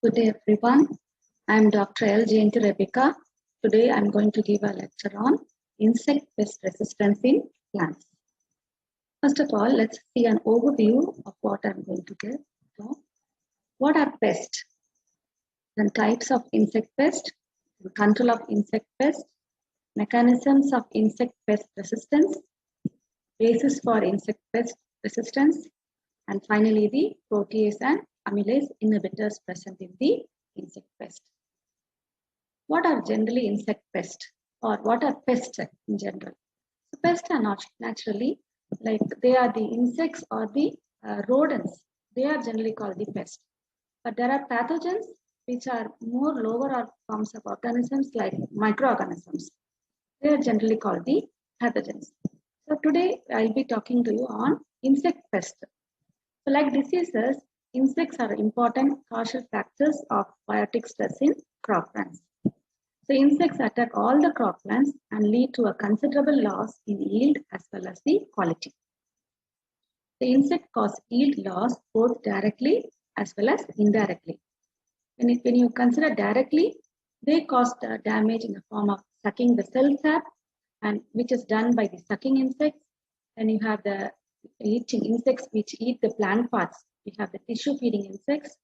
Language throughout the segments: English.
Good day, everyone. I am Dr. L. Jayanti Rebecca. Today, I am going to give a lecture on insect pest resistance in plants. First of all, let's see an overview of what I am going to give. So, what are pests? Then types of insect pest, control of insect pest, mechanisms of insect pest resistance, basis for insect pest resistance, and finally the protease and amylase inhibitors present in the insect pest. What are generally insect pests or what are pests in general? So pests are not naturally like they are the insects or the rodents. They are generally called the pests. But there are pathogens which are more lower forms of organisms like microorganisms. They are generally called the pathogens. So today I'll be talking to you on insect pests. So like diseases, insects are important causal factors of biotic stress in crop plants. So insects attack all the crop plants and lead to a considerable loss in yield as well as the quality. The insect cause yield loss both directly as well as indirectly. When you consider directly, they cause damage in the form of sucking the cell sap, and which is done by the sucking insects. Then you have the eating insects which eat the plant parts. We have the tissue feeding insects.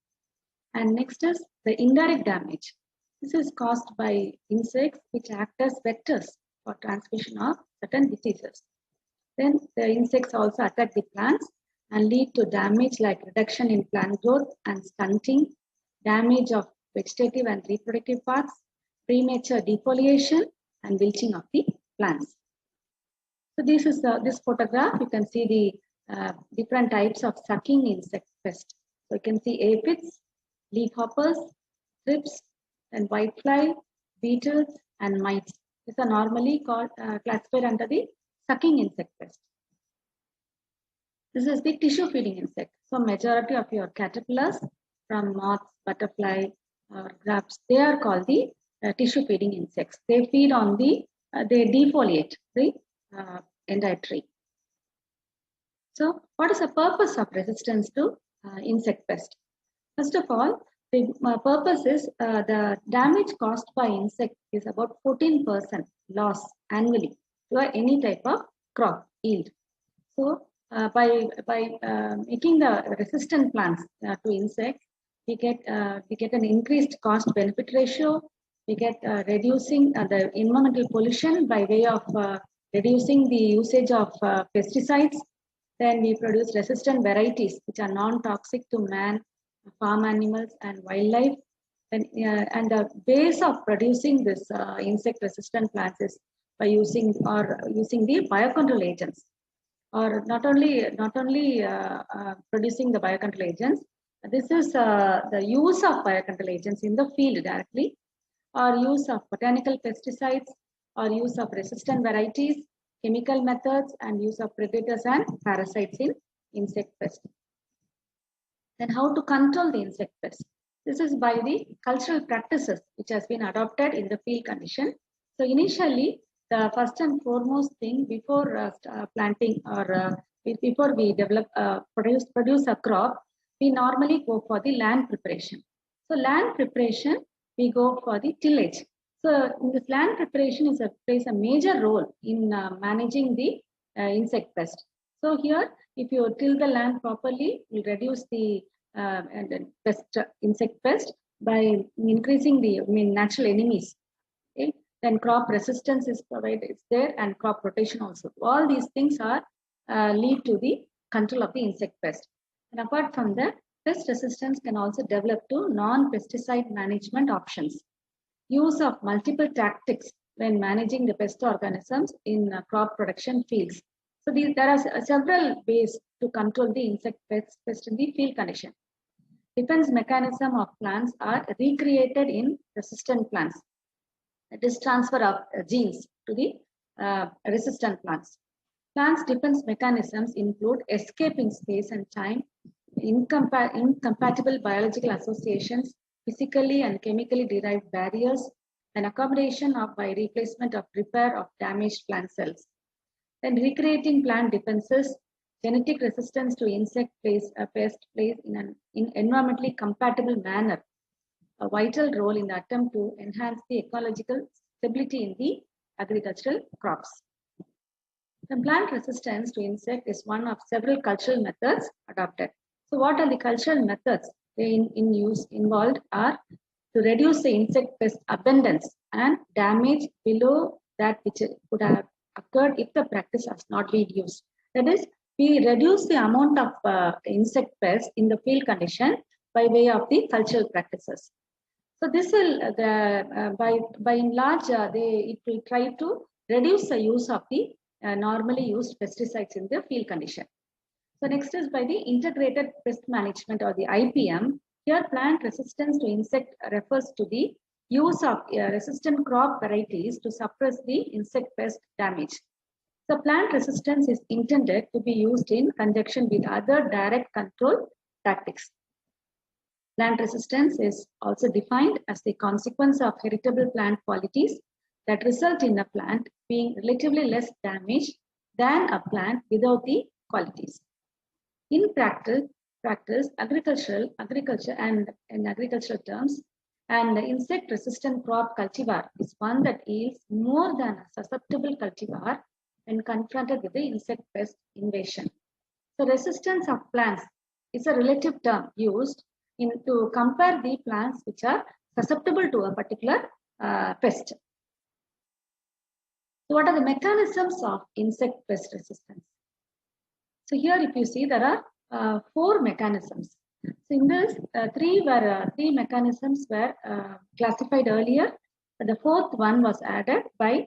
And next is the indirect damage. This is caused by insects which act as vectors for transmission of certain diseases. Then the insects also attack the plants and lead to damage like reduction in plant growth and stunting, damage of vegetative and reproductive parts, premature defoliation, and wilting of the plants. So this is this photograph. You can see the different types of sucking insect pests. So you can see aphids, leafhoppers, thrips, and whitefly, beetles, and mites. These are normally called classified under the sucking insect pest. This is the tissue feeding insect. So majority of your caterpillars from moths, butterfly, or grubs, they are called the tissue feeding insects. They feed on the, they defoliate the entire tree. So what is the purpose of resistance to insect pest? First of all, the purpose is the damage caused by insect is about 14% loss annually to any type of crop yield. So by making the resistant plants to insects, we get an increased cost benefit ratio. We get reducing the environmental pollution by way of reducing the usage of pesticides. Then we produce resistant varieties which are non-toxic to man, farm animals, and wildlife. And the base of producing this insect-resistant plants is by using the biocontrol agents, or not only producing the biocontrol agents. This is the use of biocontrol agents in the field directly, or use of botanical pesticides, or use of resistant varieties, chemical methods, and use of predators and parasites in insect pests. Then how to control the insect pest? This is by the cultural practices which has been adopted in the field condition. So initially, the first and foremost thing before planting or before we develop produce a crop, we normally go for the land preparation. So land preparation, we go for the tillage. So this land preparation plays a major role in managing the insect pest. So here, if you till the land properly, you reduce the insect pest by increasing the natural enemies. Okay? Then crop resistance is provided, is there, and crop rotation also. All these things are lead to the control of the insect pest. And apart from that, pest resistance can also develop to non-pesticide management options. Use of multiple tactics when managing the pest organisms in crop production fields. So there are several ways to control the insect pest in the field condition. Defense mechanism of plants are recreated in resistant plants. That is transfer of genes to the resistant plants. Plants' defense mechanisms include escape in space and time, incompatible biological associations, physically and chemically derived barriers, and accommodation by replacement of repair of damaged plant cells. Then recreating plant defenses, genetic resistance to insect pest plays in an environmentally compatible manner a vital role in the attempt to enhance the ecological stability in the agricultural crops. The plant resistance to insect is one of several cultural methods adopted. So what are the cultural methods in use involved are to reduce the insect pest abundance and damage below that which would have occurred if the practice has not been used. That is, we reduce the amount of insect pests in the field condition by way of the cultural practices. So this will by and large it will try to reduce the use of the normally used pesticides in the field condition. So next is by the integrated pest management or the IPM. Here plant resistance to insect refers to the use of resistant crop varieties to suppress the insect pest damage. So plant resistance is intended to be used in conjunction with other direct control tactics. Plant resistance is also defined as the consequence of heritable plant qualities that result in a plant being relatively less damaged than a plant without the qualities. In practice, agriculture and in agricultural terms, and the insect-resistant crop cultivar is one that yields more than a susceptible cultivar when confronted with the insect pest invasion. So resistance of plants is a relative term used to compare the plants which are susceptible to a particular pest. So what are the mechanisms of insect pest resistance? So here if you see there are 4 mechanisms. So in this 3 mechanisms were classified earlier. The 4th one was added by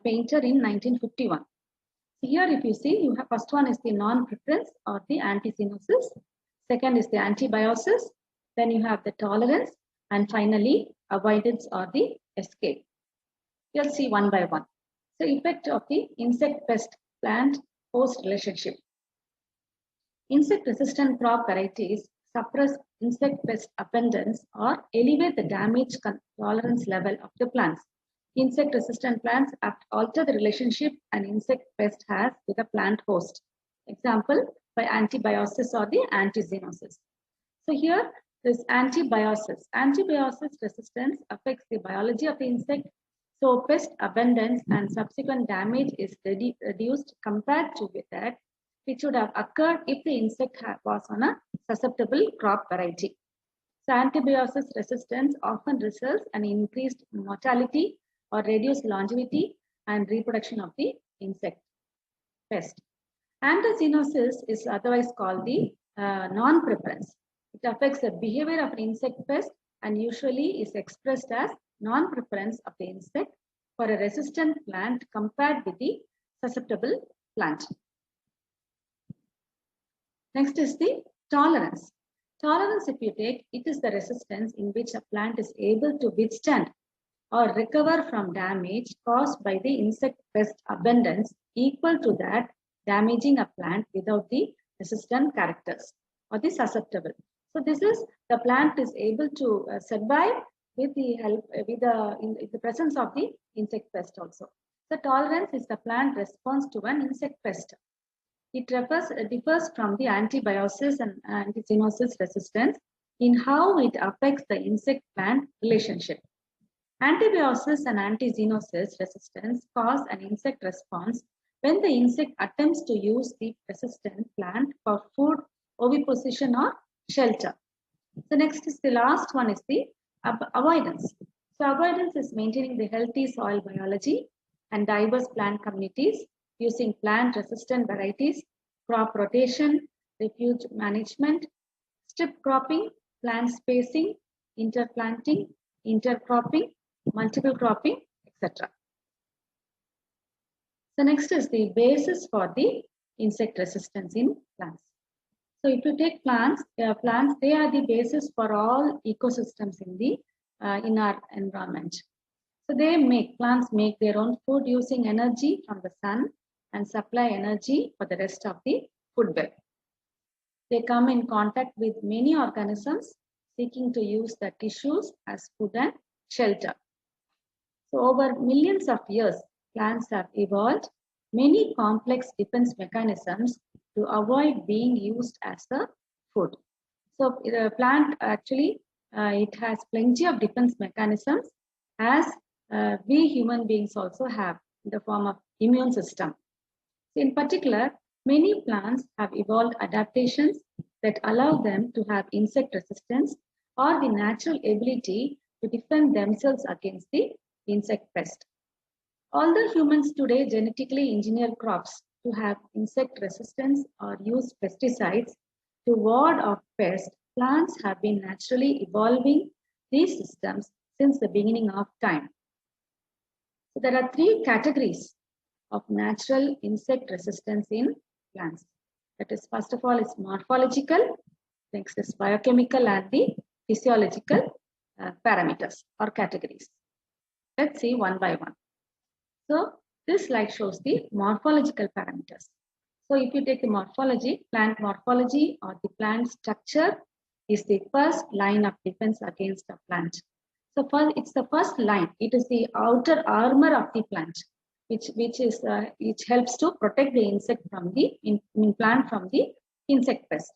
Painter in 1951. So here if you see, you have first one is the non-preference or the anti-cyanosis. Second is the antibiosis. Then you have the tolerance, and finally avoidance or the escape. You'll see one by one. So effect of the insect pest plant host relationship. Insect resistant crop varieties suppress insect pest abundance or elevate the damage tolerance level of the plants. Insect resistant plants alter the relationship an insect pest has with a plant host. Example by antibiosis or the anti-cyanosis. So here this antibiosis. Antibiosis resistance affects the biology of the insect. So pest abundance and subsequent damage is reduced compared to that which would have occurred if the insect was on a susceptible crop variety. So antibiosis resistance often results in increased mortality or reduced longevity and reproduction of the insect pest. Anti-cyanosis is otherwise called the non-preference. It affects the behavior of an insect pest and usually is expressed as non-preference of the insect for a resistant plant compared with the susceptible plant. Next is the tolerance. Tolerance, if you take, it is the resistance in which a plant is able to withstand or recover from damage caused by the insect pest abundance equal to that damaging a plant without the resistant characters or the susceptible. So this is the plant is able to survive with the help in the presence of the insect pest also. The tolerance is the plant response to an insect pest. It differs from the antibiosis and anti-cyanosis resistance in how it affects the insect-plant relationship. Antibiosis and anti-cyanosis resistance cause an insect response when the insect attempts to use the resistant plant for food, oviposition, or shelter. The next is the last one is the avoidance. So avoidance is maintaining the healthy soil biology and diverse plant communities using plant-resistant varieties, crop rotation, refuge management, strip cropping, plant spacing, interplanting, intercropping, multiple cropping, etc. So next is the basis for the insect resistance in plants. So if you take plants, they are the basis for all ecosystems in our environment. So plants make their own food using energy from the sun and supply energy for the rest of the food web. They come in contact with many organisms seeking to use the tissues as food and shelter. So over millions of years, plants have evolved many complex defense mechanisms to avoid being used as a food. So the plant actually it has plenty of defense mechanisms as we human beings also have in the form of immune system. In particular, many plants have evolved adaptations that allow them to have insect resistance or the natural ability to defend themselves against the insect pest. Although humans today genetically engineer crops to have insect resistance or use pesticides to ward off pests, plants have been naturally evolving these systems since the beginning of time. So there are three categories of natural insect resistance in plants. That is, first of all, is morphological, next is biochemical, and the physiological parameters or categories. Let's see one by one. So this slide shows the morphological parameters. So if you take the morphology, plant morphology or the plant structure is the first line of defense against a plant. So first, it's the first line. It is the outer armor of the plant, which helps to protect the insect from the plant from the insect pest.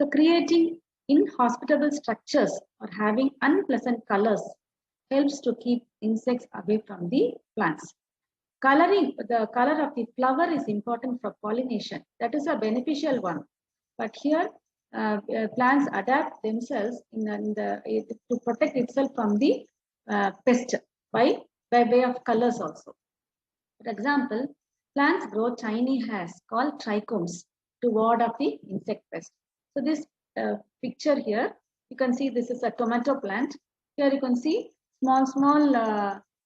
So creating inhospitable structures or having unpleasant colors helps to keep insects away from the plants. Coloring, the color of the flower is important for pollination. That is a beneficial one. But here, plants adapt themselves to protect itself from the pest by way of colors also. For example, plants grow tiny hairs called trichomes to ward off the insect pest. So this picture here, you can see this is a tomato plant. Here you can see small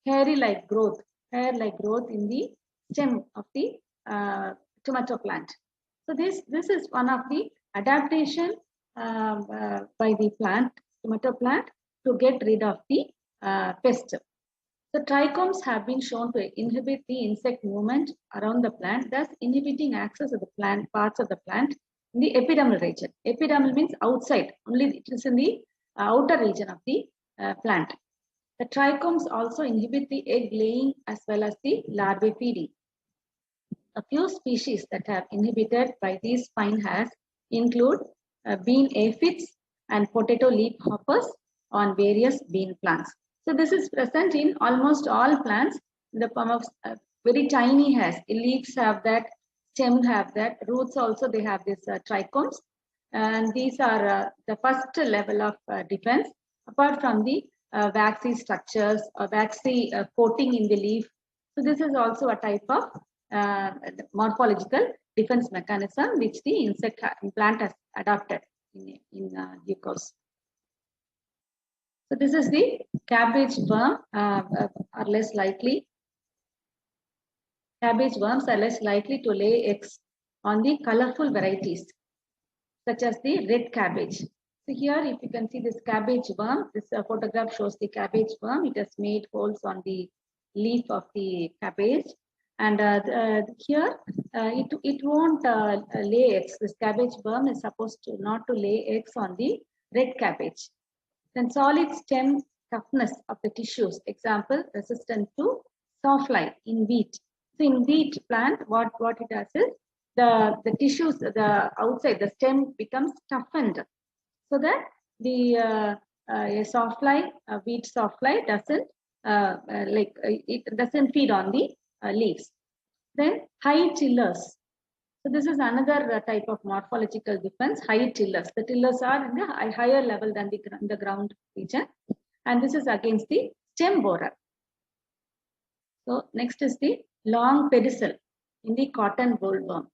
hair-like growth in the stem of the tomato plant. So this is one of the adaptation by the tomato plant to get rid of the pest. The trichomes have been shown to inhibit the insect movement around the plant, thus inhibiting access to the plant parts of the plant in the epidermal region. Epidermal means outside, only it is in the outer region of the plant. The trichomes also inhibit the egg laying as well as the larvae feeding. A few species that have inhibited by these fine hairs include bean aphids and potato leaf hoppers on various bean plants. So this is present in almost all plants in the form of very tiny hairs. The leaves have that, stem have that, roots also they have these trichomes, and these are the first level of defense. Apart from the waxy structures or waxy coating in the leaf. So this is also a type of morphological defense mechanism which the plant has adopted in due course. So this is the cabbage worm are less likely. Cabbage worms are less likely to lay eggs on the colorful varieties such as the red cabbage. So here, if you can see this cabbage worm, this photograph shows the cabbage worm. It has made holes on the leaf of the cabbage, and here it won't lay eggs. This cabbage worm is supposed to not to lay eggs on the red cabbage. Then solid stem toughness of the tissues. Example, resistant to sawfly in wheat. So in wheat plant, what it does is the tissues, the outside, the stem becomes toughened, so that the wheat sawfly doesn't it doesn't feed on the leaves. Then high tillers. So this is another type of morphological defense. High tillers. The tillers are in the higher level than the ground region, and this is against the stem borer. So next is the long pedicel in the cotton bollworm,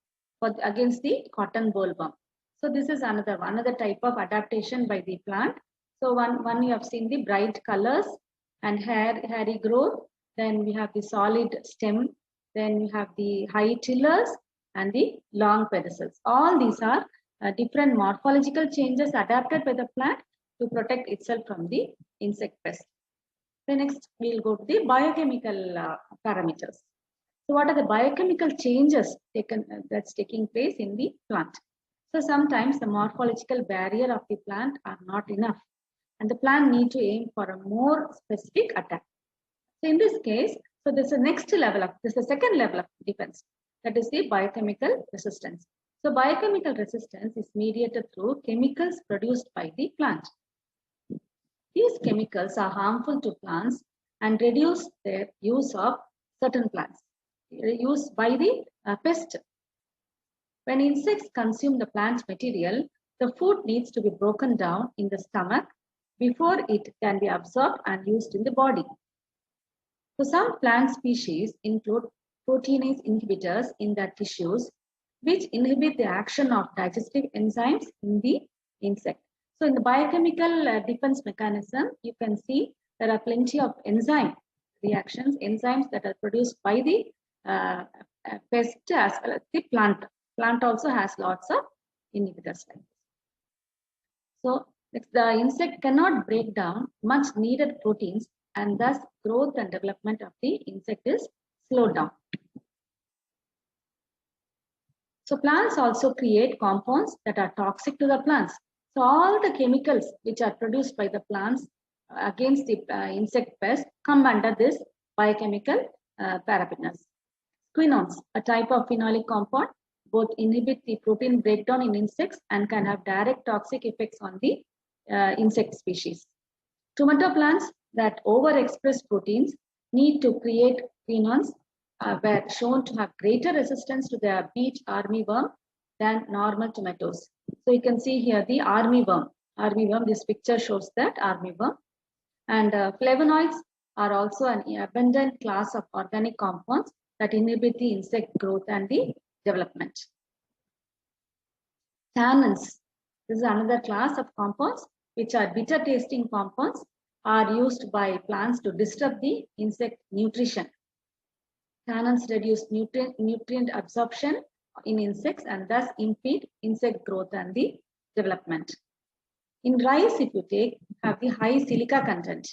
against the cotton bollworm. So this is another type of adaptation by the plant. So one you have seen the bright colors and hairy growth. Then we have the solid stem. Then we have the high tillers and the long pedicels. All these are different morphological changes adapted by the plant to protect itself from the insect pest. Then next we'll go to the biochemical parameters. So what are the biochemical changes that's taking place in the plant? So sometimes the morphological barrier of the plant are not enough, and the plant need to aim for a more specific attack. So in this case, so this is the second level of defense, that is the biochemical resistance. So biochemical resistance is mediated through chemicals produced by the plant. chemicals are harmful to plants and reduce their use of certain plants, used by the pest. When insects consume the plant material, the food needs to be broken down in the stomach before it can be absorbed and used in the body. So some plant species include proteinase inhibitors in their tissues, which inhibit the action of digestive enzymes in the insect. So in the biochemical defense mechanism, you can see there are plenty of enzyme reactions, enzymes that are produced by the pest as well as the plant. Plant also has lots of inhibitors like this. So the insect cannot break down much needed proteins, and thus growth and development of the insect is slowed down. So plants also create compounds that are toxic to the plants. So all the chemicals which are produced by the plants against the insect pest come under this biochemical paraphernalia. Quinones, a type of phenolic compound, both inhibit the protein breakdown in insects and can have direct toxic effects on the insect species. Tomato plants that overexpress proteins need to create quinones were shown to have greater resistance to the beet armyworm than normal tomatoes. So you can see here the armyworm. Armyworm, this picture shows that armyworm. And flavonoids are also an abundant class of organic compounds that inhibit the insect growth and the development. Tannins, this is another class of compounds which are bitter tasting compounds, are used by plants to disrupt the insect nutrition. Tannins reduce nutrient absorption in insects and thus impede insect growth and the development. In rice, if you take, have the high silica content.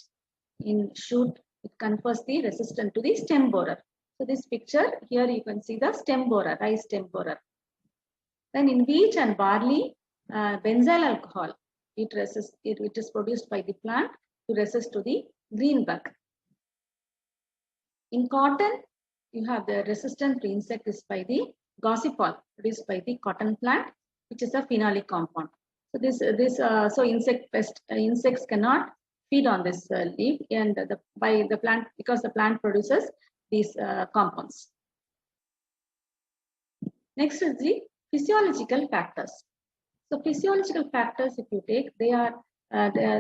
In shoot, it confers the resistance to the stem borer. So this picture here you can see the stem borer, rice stem borer. Then in wheat and barley, benzyl alcohol, it is produced by the plant to resist to the green bug. In cotton, you have the resistance to insect is by the gossypol produced by the cotton plant, which is a phenolic compound. So so insects cannot feed on this leaf and by the plant because the plant produces these compounds. Next is the physiological factors. So physiological factors, if you take, they are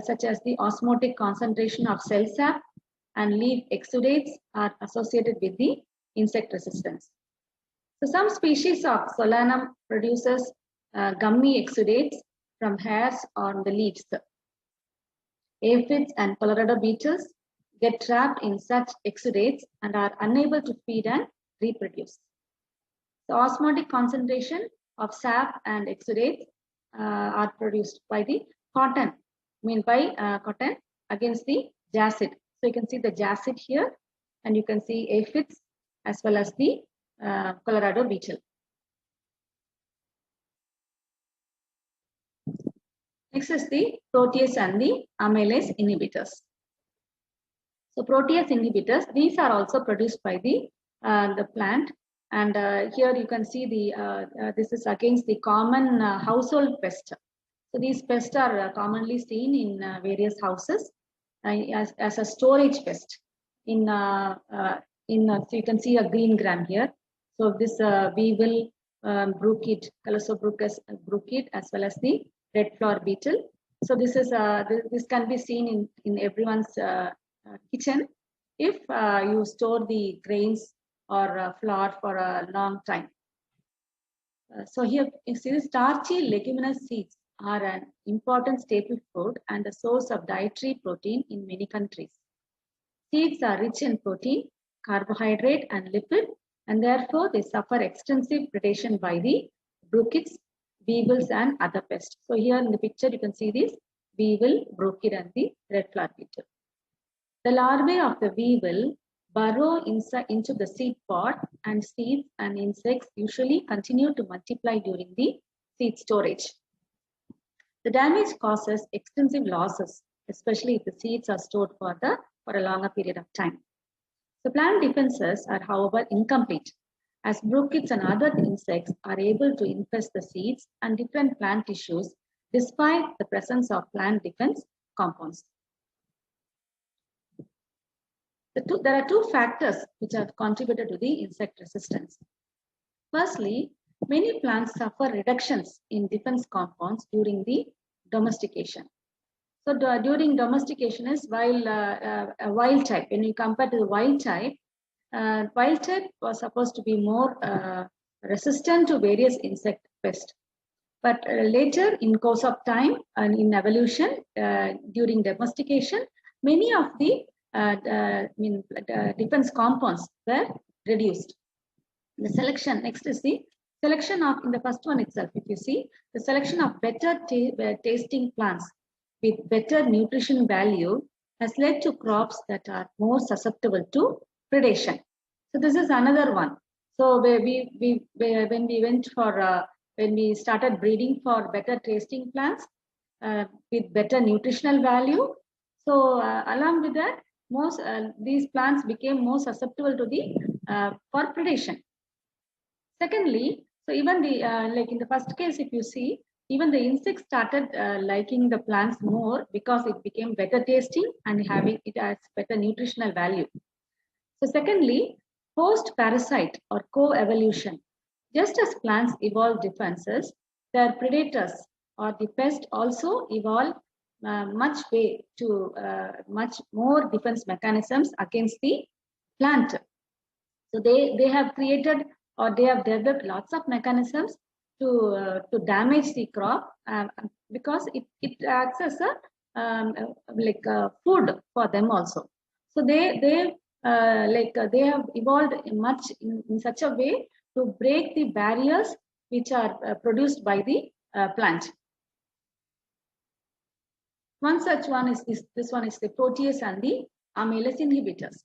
such as the osmotic concentration of cell sap and leaf exudates are associated with the insect resistance. So some species of Solanum produces gummy exudates from hairs on the leaves. Aphids and Colorado beetles get trapped in such exudates and are unable to feed and reproduce. The osmotic concentration of sap and exudates are produced by the cotton, cotton against the jacid. So you can see the jacid here, and you can see aphids as well as the Colorado beetle. Next is the protease and the amylase inhibitors. So protease inhibitors, these are also produced by the plant. And here you can see this is against the common household pest. So these pests are commonly seen in various houses as a storage pest. So you can see a green gram here. So this weevil, bruchid, Calosobruchus bruchid, as well as the red flower beetle. So this is this can be seen in everyone's kitchen if you store the grains or flour for a long time. So here you see the starchy leguminous seeds are an important staple food and a source of dietary protein in many countries. Seeds are rich in protein, carbohydrate and lipid, and therefore they suffer extensive predation by the bruchids, weevils and other pests. So here in the picture you can see this weevil, bruchid and the red flower beetle. The larvae of the weevil burrow into the seed pod, and seeds and insects usually continue to multiply during the seed storage. The damage causes extensive losses, especially if the seeds are stored for a longer period of time. The plant defenses are, however, incomplete, as bruchids and other insects are able to infest the seeds and different plant tissues despite the presence of plant defense compounds. There are two factors which have contributed to the insect resistance. Firstly, many plants suffer reductions in defense compounds during the domestication. So during domestication is while a wild type, when you compare to the wild type was supposed to be more resistant to various insect pests. But later in course of time and in evolution, during domestication, many of the defense compounds were reduced. The selection, next is the selection of, in the first one itself, if you see, the selection of better tasting plants with better nutrition value has led to crops that are more susceptible to predation. So this is another one. So when we went for when we started breeding for better tasting plants with better nutritional value, so along with that, most these plants became more susceptible to the for predation. Secondly, so even the like in the first case, if you see, even the insects started liking the plants more because it became better tasting and having it as better nutritional value. So secondly, post-parasite or co-evolution. Just as plants evolve defenses, their predators or the pest also evolve much more defense mechanisms against the plant. So they have created or they have developed lots of mechanisms to damage the crop because it acts as a like food for them also. So they have evolved much in such a way to break the barriers which are produced by the plant. One such one is this one is the protease and the amylase inhibitors.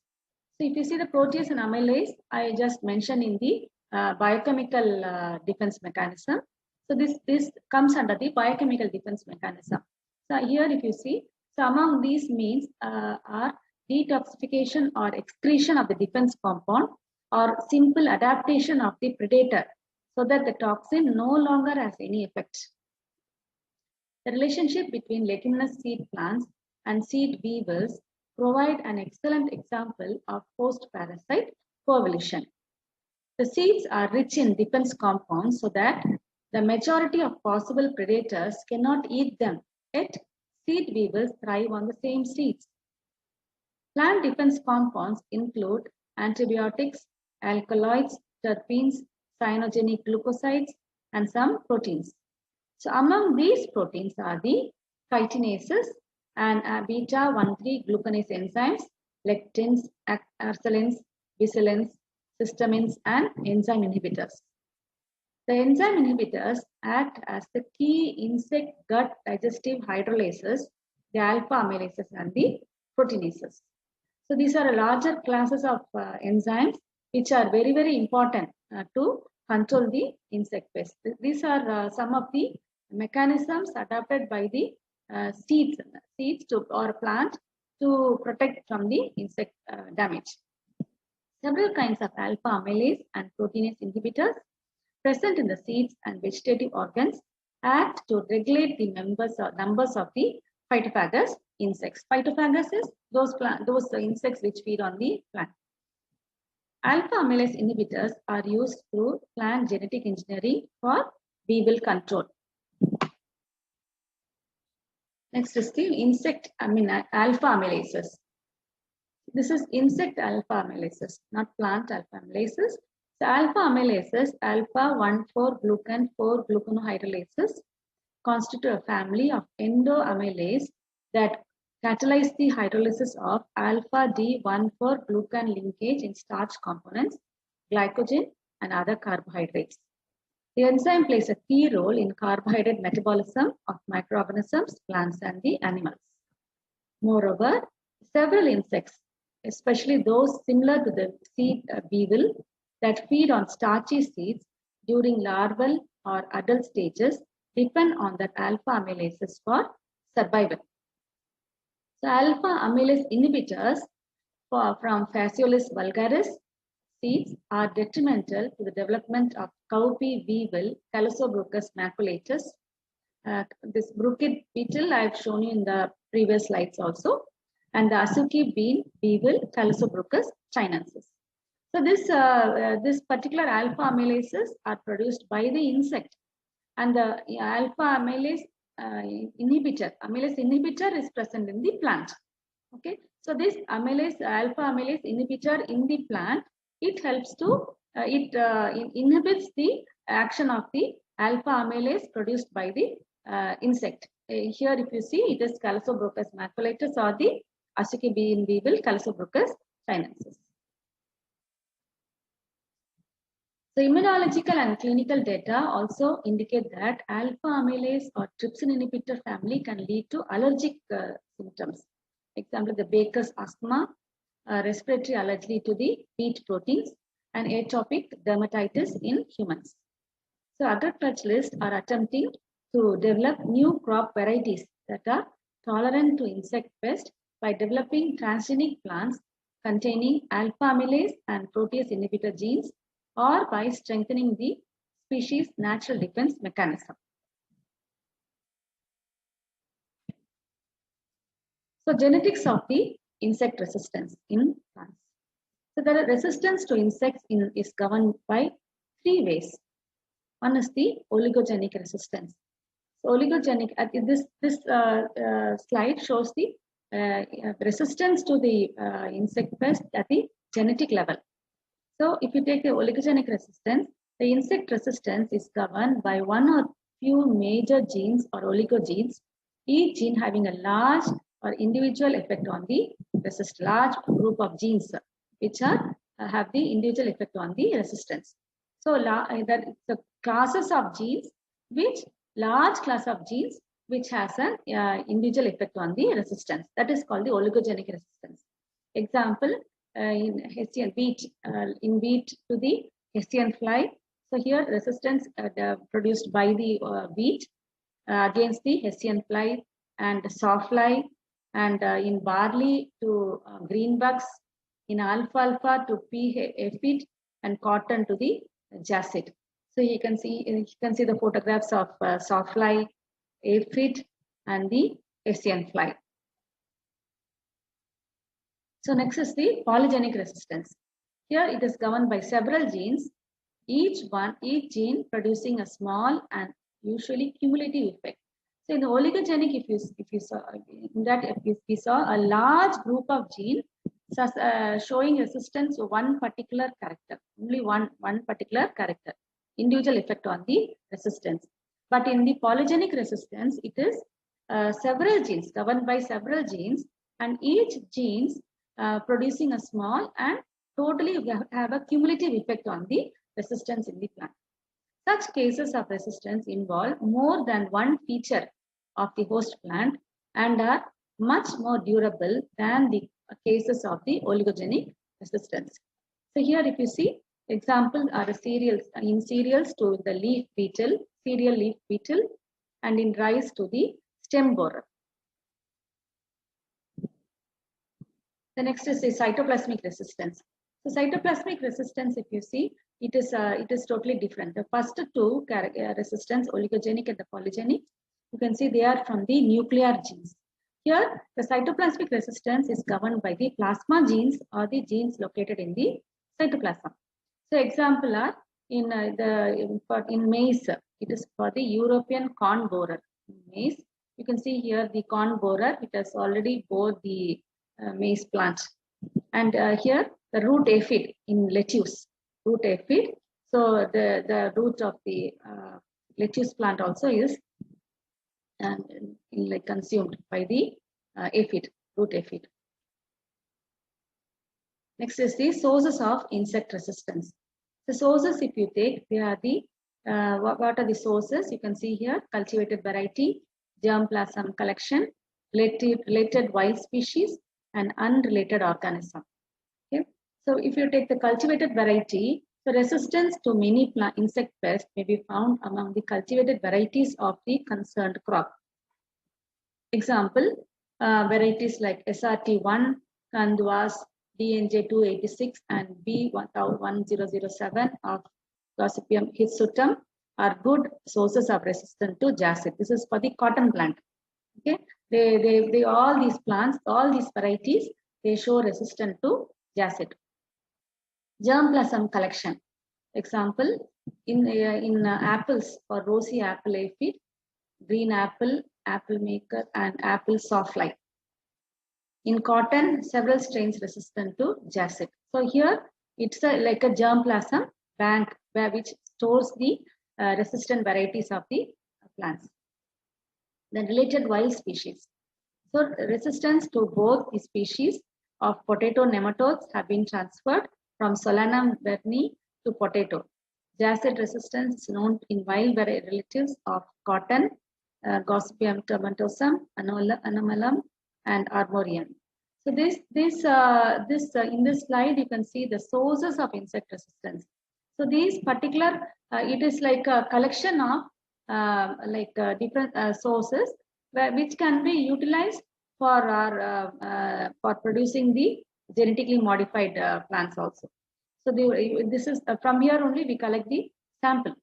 So if you see the protease and amylase, I just mentioned in the biochemical defense mechanism. So this comes under the biochemical defense mechanism. So here if you see, so among these means are detoxification or excretion of the defense compound or simple adaptation of the predator so that the toxin no longer has any effect. The relationship between leguminous seed plants and seed weevils provide an excellent example of post-parasite coevolution. The seeds are rich in defense compounds so that the majority of possible predators cannot eat them, yet seed weevils thrive on the same seeds. Plant defense compounds include antibiotics, alkaloids, terpenes, cyanogenic glucosides, and some proteins. So among these proteins are the chitinases and beta-1,3 glucanase enzymes, lectins, ursulins, bacillins, histamines, and enzyme inhibitors. The enzyme inhibitors act as the key insect gut digestive hydrolases, the alpha amylases and the proteinases. So these are larger classes of enzymes which are very, very important to control the insect pest. These are some of the mechanisms adapted by the seeds or plant to protect from the insect damage. Several kinds of alpha amylase and proteinase inhibitors present in the seeds and vegetative organs act to regulate the numbers of the phytophagous insects. Phytophagous is those insects which feed on the plant. Alpha amylase inhibitors are used through plant genetic engineering for weevil control. Next is the alpha amylases. This is insect alpha amylases, not plant alpha amylases. So alpha amylases, alpha-1,4-glucan 4-glucanohydrolases, constitute a family of endoamylase that catalyze the hydrolysis of alpha-D1,4-glucan linkage in starch components, glycogen, and other carbohydrates. The enzyme plays a key role in carbohydrate metabolism of microorganisms, plants, and the animals. Moreover, several insects, especially those similar to the seed weevil that feed on starchy seeds during larval or adult stages, depend on the alpha amylases for survival. So alpha amylase inhibitors from Phaseolus vulgaris seeds are detrimental to the development of cowpea weevil, Calosobruchus maculatus. This bruchid beetle I have shown you in the previous slides also. and the Asuki bean weevil Thalassobruchus chinensis. So this particular alpha amylases are produced by the insect, and the alpha amylase amylase inhibitor is present in the plant. Okay, so this alpha amylase inhibitor in the plant, it helps to inhibits the action of the alpha amylase produced by the insect. Here, if you see, it is Thalassobruchus maculatus or the Asuki bean weevil Thalassobruchus chinensis. So immunological and clinical data also indicate that alpha amylase or trypsin inhibitor family can lead to allergic symptoms. Example, the Baker's asthma, respiratory allergy to the wheat proteins, and atopic dermatitis in humans. So other specialists are attempting to develop new crop varieties that are tolerant to insect pests by developing transgenic plants containing alpha amylase and protease inhibitor genes, or by strengthening the species' natural defense mechanism. So genetics of the insect resistance in plants. So the resistance to insects is governed by 3 ways. One is the oligogenic resistance. So oligogenic, this slide shows the resistance to the insect pest at the genetic level. So if you take the oligogenic resistance, the insect resistance is governed by one or few major genes or oligogenes, each gene having a large or individual effect on the large group of genes which are have the individual effect on the resistance. So that the classes of genes, which large class of genes which has an individual effect on the resistance, that is called the oligogenic resistance. Example, in Hessian wheat, in wheat to the Hessian fly. So here resistance produced by the wheat against the Hessian fly and sawfly, and in barley to green bugs, in alfalfa to pea aphid, and cotton to the jacet. So you can see the photographs of sawfly, aphid, and the Hessian fly. So next is the polygenic resistance. Here it is governed by several genes, each gene producing a small and usually cumulative effect. So in the oligogenic, if you saw a large group of genes showing resistance to one particular character, only one particular character, individual effect on the resistance. But in the polygenic resistance, it is several genes governed by several genes, and each genes producing a small and totally have a cumulative effect on the resistance in the plant. Such cases of resistance involve more than one feature of the host plant and are much more durable than the cases of the oligogenic resistance. So here if you see, examples are the cereals to the leaf beetle, cereal leaf beetle, and in rice to the stem borer. The next is the cytoplasmic resistance. So cytoplasmic resistance, if you see, it is totally different. The first two resistance, oligogenic and the polygenic, you can see they are from the nuclear genes. Here, the cytoplasmic resistance is governed by the plasma genes or the genes located in the cytoplasm. So example are in maize, it is for the European corn borer. In maize, you can see here the corn borer, it has already bore the maize plant, and here the root aphid in lettuce, root aphid. So the root of the lettuce plant also is like consumed by the aphid, root aphid. Next is the sources of insect resistance. The sources, if you take, they are the what are the sources? You can see here: cultivated variety, germplasm collection, related wild species, and unrelated organism. Okay, so if you take the cultivated variety, the resistance to many insect pests may be found among the cultivated varieties of the concerned crop. Example, varieties like SRT1, Kandwas, DNJ286, and B1007 of Gossypium hirsutum are good sources of resistance to jacet. This is for the cotton plant. Okay, They all these plants, all these varieties, they show resistant to jacet. Germplasm collection. Example, in apples for rosy apple aphid, green apple, apple maker, and apple sawfly. In cotton, several strains resistant to jacet. So here it's like a germplasm bank which stores the resistant varieties of the plants. The related wild species. So resistance to both the species of potato nematodes have been transferred from Solanum verni to potato. Jacet resistance is known in wild relatives of cotton, Gossypium tomentosum, Anomalum, and Armorium. So in this slide you can see the sources of insect resistance. So these particular it is like a collection of different sources which can be utilized for our for producing the genetically modified plants also. So this is from here only we collect the sample.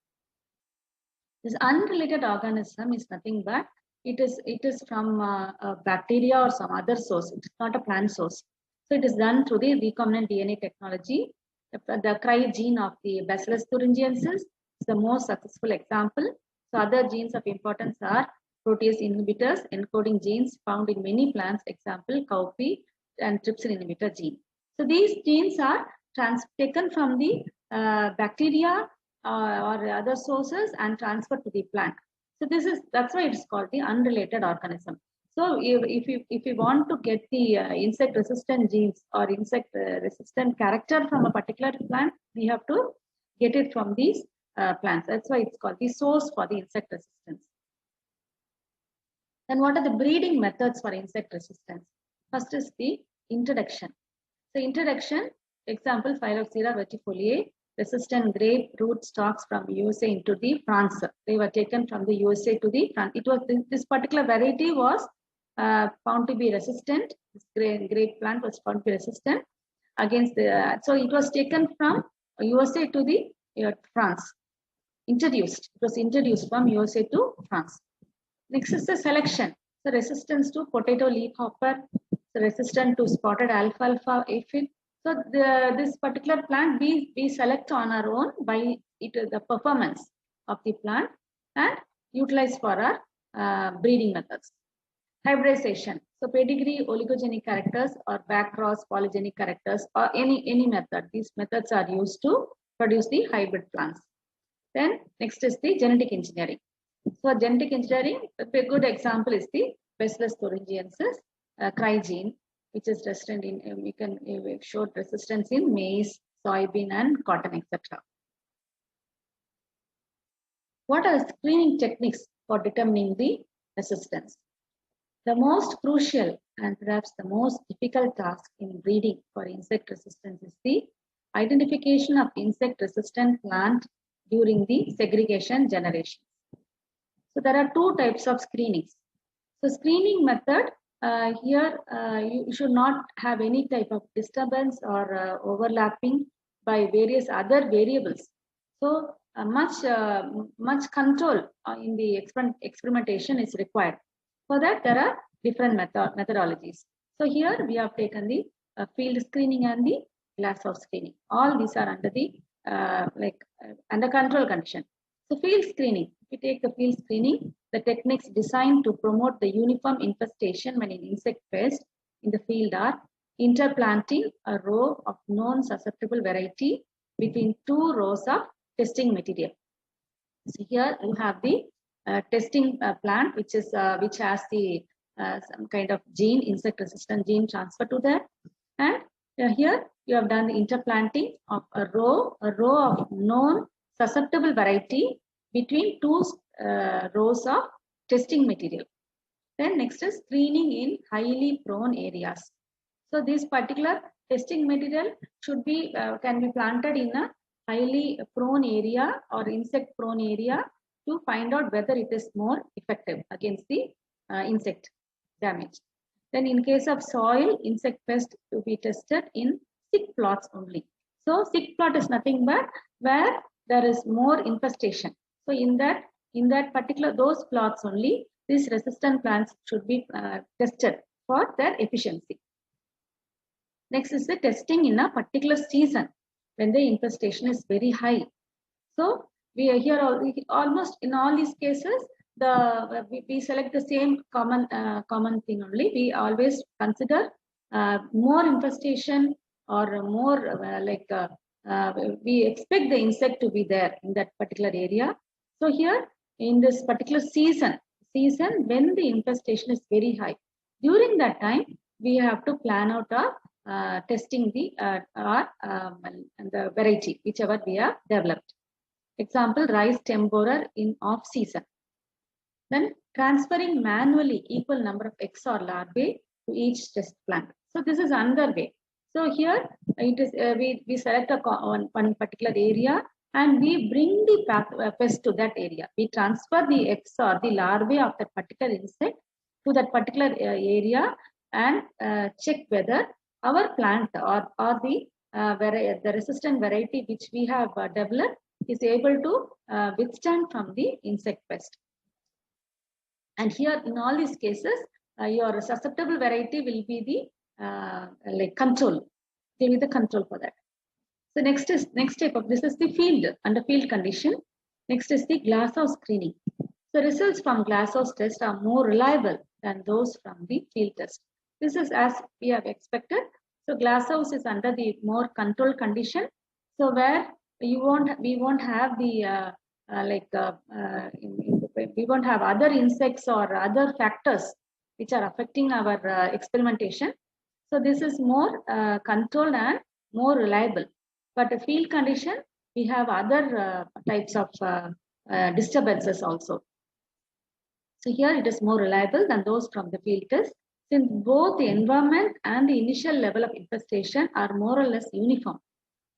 This unrelated organism is nothing but it is from a bacteria or some other source. It's not a plant source. So it is done through the recombinant DNA technology. The CRY gene of the Bacillus thuringiensis is the most successful example. So other genes of importance are protease inhibitors encoding genes found in many plants, example cowpea and trypsin inhibitor gene. So these genes are taken from the bacteria or other sources and transferred to the plant. So that's why it's called the unrelated organism. So if you want to get the insect resistant genes or insect resistant character from a particular plant, we have to get it from these plants. That's why it's called the source for the insect resistance. Then what are the breeding methods for insect resistance? First is the introduction. So introduction, example Phylloxera vertifoliae, resistant grape root stalks from USA into the France. They were taken from the USA to the France. It was this particular variety was found to be resistant. This grape plant was found to be resistant against the. So it was taken from USA to the France. Introduced. It was introduced from USA to France. Next is the selection. So resistance to potato leafhopper, so resistant to spotted alfalfa aphid. So this particular plant we select on our own by the performance of the plant and utilize for our breeding methods. Hybridization. So pedigree oligogenic characters or backcross polygenic characters or any method. These methods are used to produce the hybrid plants. Then next is the genetic engineering. So genetic engineering, a good example is the Bacillus thuringiensis CRY gene, which is resistant in we showed resistance in maize, soybean, and cotton, etc. What are screening techniques for determining the resistance? The most crucial and perhaps the most difficult task in breeding for insect resistance is the identification of insect resistant plant during the segregation generation. So there are two types of screenings. So screening method, here you should not have any type of disturbance or overlapping by various other variables. So much control in the experimentation is required. For that, there are different methodologies. So here we have taken the field screening and the glasshouse screening. All these are under the under control condition. So field screening, if we take the field screening, the techniques designed to promote the uniform infestation when an insect pest in the field are interplanting a row of known susceptible variety between two rows of testing material. So here you have the testing plant, which has the some kind of gene, insect resistant gene transfer to that, and here you have done the interplanting of a row of known susceptible variety between two rows of testing material. Then next is screening in highly prone areas. So this particular testing material should be can be planted in a highly prone area or insect prone area to find out whether it is more effective against the insect damage. Then in case of soil, insect pest to be tested in sick plots only. So sick plot is nothing but where there is more infestation. So in that particular those plots only these resistant plants should be tested for their efficiency. Next is the testing in a particular season when the infestation is very high. So we are here almost in all these cases, we select the same common thing only. We always consider more infestation or more we expect the insect to be there in that particular area. So here in this particular season when the infestation is very high, during that time we have to plan out our testing the variety whichever we have developed. Example, rice stem borer in off season. Then transferring manually equal number of eggs or larvae to each test plant. So this is another way. So here it is we select one particular area and we bring the pest to that area. We transfer the eggs or the larvae of that particular insect to that particular area and check whether our plant or the resistant variety which we have developed is able to withstand from the insect pest. And here in all these cases, your susceptible variety will be the control. Give me the control for that. So next step of this is the field under field condition. Next is the glasshouse screening. So results from glasshouse test are more reliable than those from the field test. This is as we have expected. So glasshouse is under the more controlled condition. So where we won't have the we won't have other insects or other factors which are affecting our experimentation. So this is more controlled and more reliable. But the field condition, we have other types of disturbances also. So here it is more reliable than those from the field test, since both the environment and the initial level of infestation are more or less uniform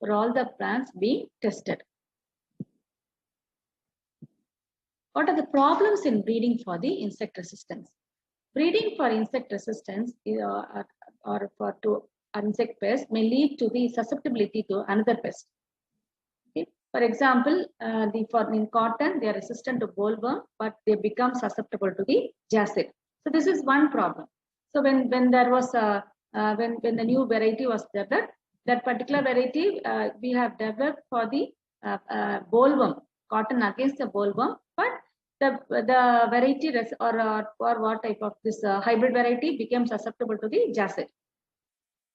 for all the plants being tested. What are the problems in breeding for the insect resistance? Breeding for insect resistance or for insect pest may lead to the susceptibility to another pest. Okay. For example, in cotton, they are resistant to bollworm, but they become susceptible to the jacet. So this is one problem. So when there was when the new variety was developed, that particular variety we have developed for the bollworm, cotton against the bollworm, but the variety or what type of this hybrid variety became susceptible to the jacet.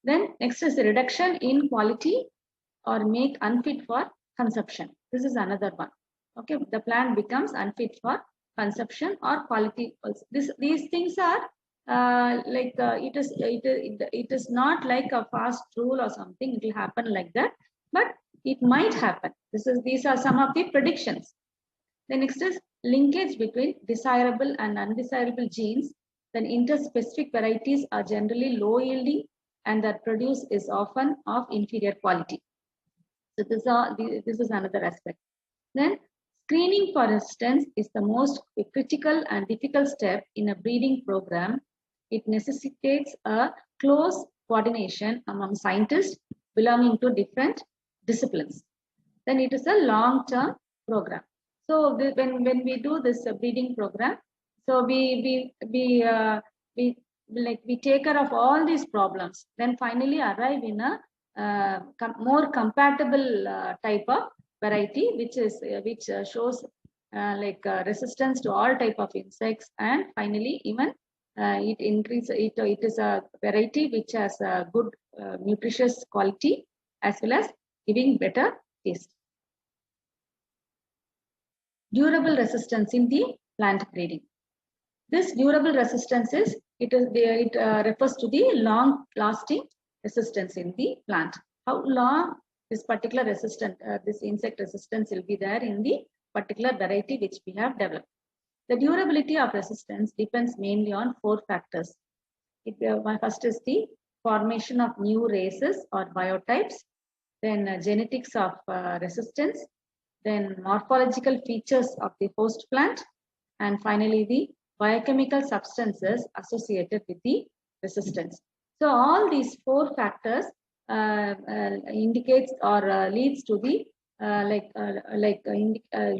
Then next is the reduction in quality or make unfit for consumption. This is another one. Okay, the plant becomes unfit for consumption or quality. These things are it is not like a fast rule or something. It will happen like that, but it might happen. These are some of the predictions. The next is linkage between desirable and undesirable genes. Then interspecific varieties are generally low yielding, and that produce is often of inferior quality. So this is another aspect. Then screening for resistance is the most critical and difficult step in a breeding program. It necessitates a close coordination among scientists belonging to different disciplines. Then it is a long-term program. So when we do this breeding program, so we take care of all these problems, then finally arrive in a more compatible type of variety, which shows resistance to all type of insects, and finally even it is a variety which has a good nutritious quality as well as giving better taste. Durable resistance in the plant breeding. This durable resistance refers to the long lasting resistance in the plant. How long this particular this insect resistance will be there in the particular variety which we have developed. The durability of resistance depends mainly on 4 factors. First is the formation of new races or biotypes, then genetics of resistance, then morphological features of the host plant, and finally the biochemical substances associated with the resistance. So all these 4 factors indicates or leads to the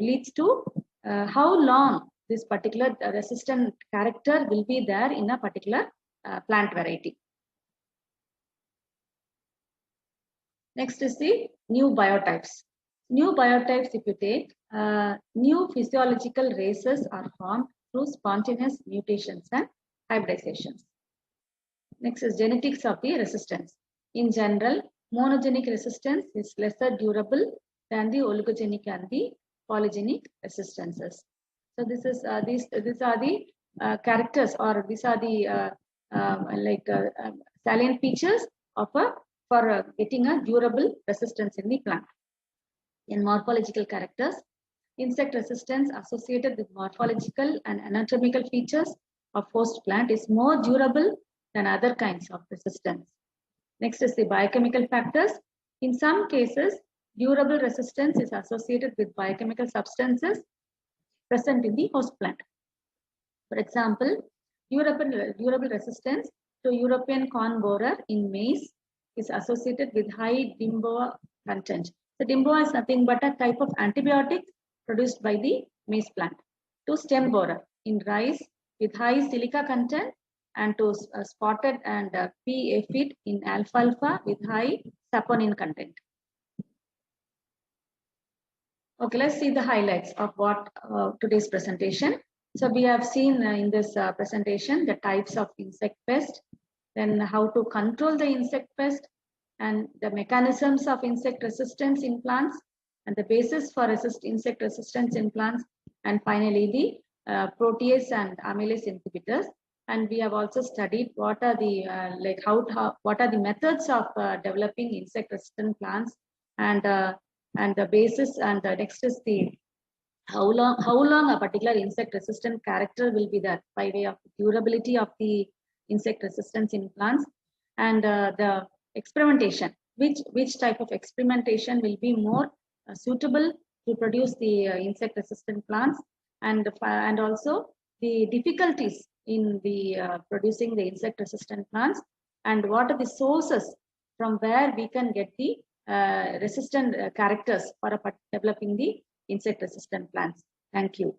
leads to how long this particular resistant character will be there in a particular plant variety. Next is the new biotypes. New biotypes, if you take, new physiological races are formed through spontaneous mutations and hybridizations. Next is genetics of the resistance. In general, monogenic resistance is lesser durable than the oligogenic and the polygenic resistances. So this is these are the characters, or these are the salient features of for getting a durable resistance in the plant. In morphological characters, insect resistance associated with morphological and anatomical features of host plant is more durable than other kinds of resistance. Next is the biochemical factors. In some cases, durable resistance is associated with biochemical substances present in the host plant. For example, durable resistance to European corn borer in maize is associated with high DIMBOA content. The DIMBOA is nothing but a type of antibiotic produced by the maize plant. To stem borer in rice with high silica content, and to spotted and pea aphid in alfalfa with high saponin content. Okay, let's see the highlights of what today's presentation. So we have seen in this presentation the types of insect pest, then how to control the insect pest, and the mechanisms of insect resistance in plants, and the basis for insect resistance in plants, and finally the protease and amylase inhibitors. And we have also studied what are the what are the methods of developing insect resistant plants, and the basis, and the next is the how long a particular insect resistant character will be there by way of durability of the insect resistance in plants, and the experimentation, which type of experimentation will be more suitable to produce the insect resistant plants, and also the difficulties in the producing the insect resistant plants, and what are the sources from where we can get the resistant characters for developing the insect resistant plants. Thank you.